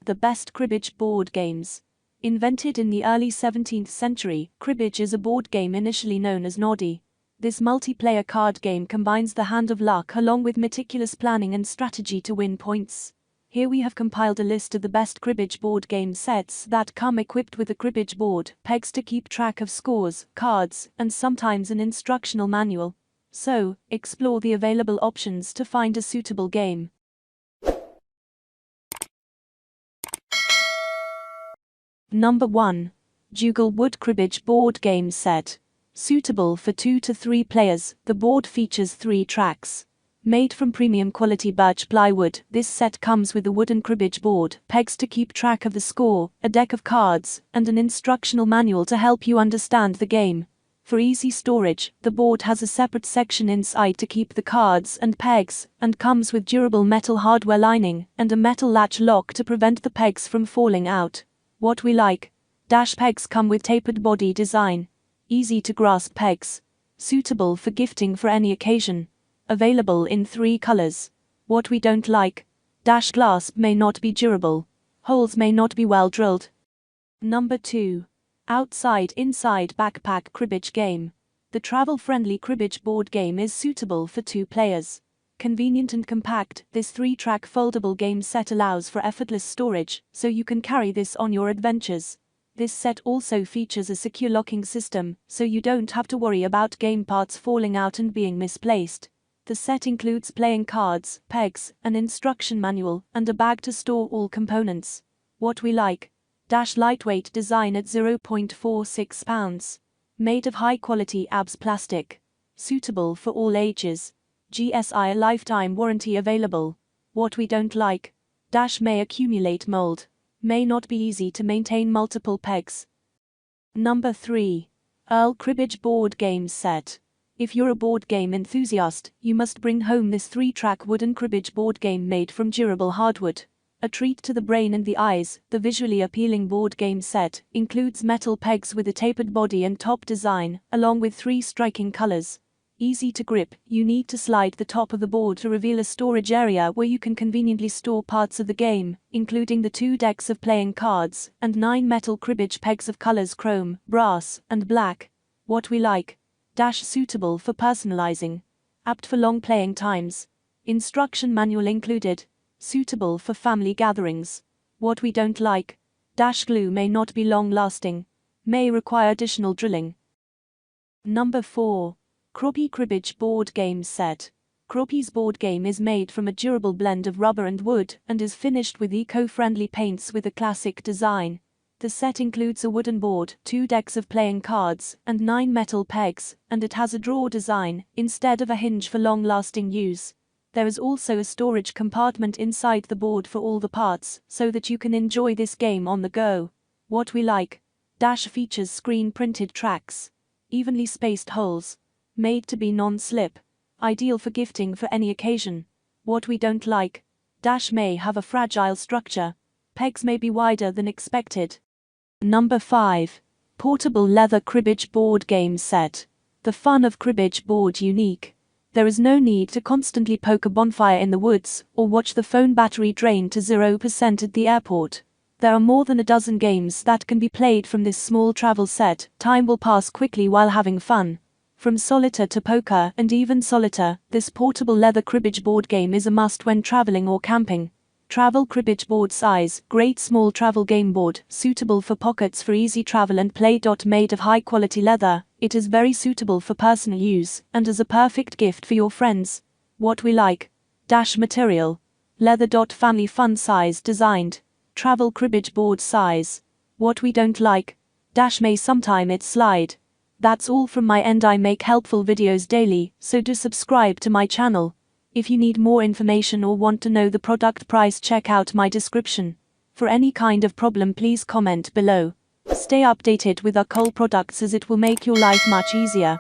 The best cribbage board games. Invented in the early 17th century, cribbage is a board game initially known as Noddy. This multiplayer card game combines the hand of luck along with meticulous planning and strategy to win points. Here we have compiled a list of the best cribbage board game sets that come equipped with a cribbage board, pegs to keep track of scores, cards, and sometimes an instructional manual. So, explore the available options to find a suitable game. Number 1. Juegoal Wood Cribbage Board Game Set. Suitable for 2 to 3 players, the board features 3 tracks. Made from premium quality birch plywood, this set comes with a wooden cribbage board, pegs to keep track of the score, a deck of cards, and an instructional manual to help you understand the game. For easy storage, the board has a separate section inside to keep the cards and pegs, and comes with durable metal hardware lining and a metal latch lock to prevent the pegs from falling out. What we like. Pegs come with tapered body design. Easy to grasp pegs. Suitable for gifting for any occasion. Available in 3 colors. What we don't like. Glass may not be durable. Holes may not be well drilled. Number 2. Outside-inside backpack cribbage game. The travel-friendly cribbage board game is suitable for 2 players. Convenient and compact, this 3-track foldable game set allows for effortless storage, so you can carry this on your adventures. This set also features a secure locking system, so you don't have to worry about game parts falling out and being misplaced. The set includes playing cards, pegs, an instruction manual, and a bag to store all components. What we like. Lightweight design at 0.46 pounds. Made of high-quality ABS plastic. Suitable for all ages. GSI lifetime warranty available. What we don't like. May accumulate mold. May not be easy to maintain multiple pegs. Number 3. Erlle Cribbage Board Game Set. If you're a board game enthusiast, you must bring home this 3-track wooden cribbage board game made from durable hardwood. A treat to the brain and the eyes, the visually appealing board game set includes metal pegs with a tapered body and top design, along with 3 striking colors. Easy to grip, you need to slide the top of the board to reveal a storage area where you can conveniently store parts of the game, including the 2 decks of playing cards, and 9 metal cribbage pegs of colors chrome, brass, and black. What we like. Suitable for personalizing. Apt for long playing times. Instruction manual included. Suitable for family gatherings. What we don't like. Glue may not be long lasting. May require additional drilling. Number 4. Crobyi Cribbage Board Game Set. Crobyi's board game is made from a durable blend of rubber and wood and is finished with eco-friendly paints with a classic design. The set includes a wooden board, 2 decks of playing cards, and 9 metal pegs, and it has a drawer design instead of a hinge for long-lasting use. There is also a storage compartment inside the board for all the parts, so that you can enjoy this game on the go. What we like. Features screen-printed tracks. Evenly spaced holes. Made to be non-slip. Ideal for gifting for any occasion. What we don't like. May have a fragile structure. Pegs may be wider than expected. Number 5. Portable Leather Cribbage Board Game Set. The fun of cribbage board unique. There is no need to constantly poke a bonfire in the woods, or watch the phone battery drain to 0% at the airport. There are more than a dozen games that can be played from this small travel set. Time will pass quickly while having fun. From solitaire to poker and even solitaire, this portable leather cribbage board game is a must when traveling or camping. Travel cribbage board size, great small travel game board, suitable for pockets for easy travel and play. Made of high quality leather, it is very suitable for personal use and as a perfect gift for your friends. What we like. Material. Leather. Family fun size designed. Travel cribbage board size. What we don't like. May sometime it slide. That's all from my end. I make helpful videos daily, so do subscribe to my channel. If you need more information or want to know the product price, check out my description. For any kind of problem, please comment below. Stay updated with our Juegoal products as it will make your life much easier.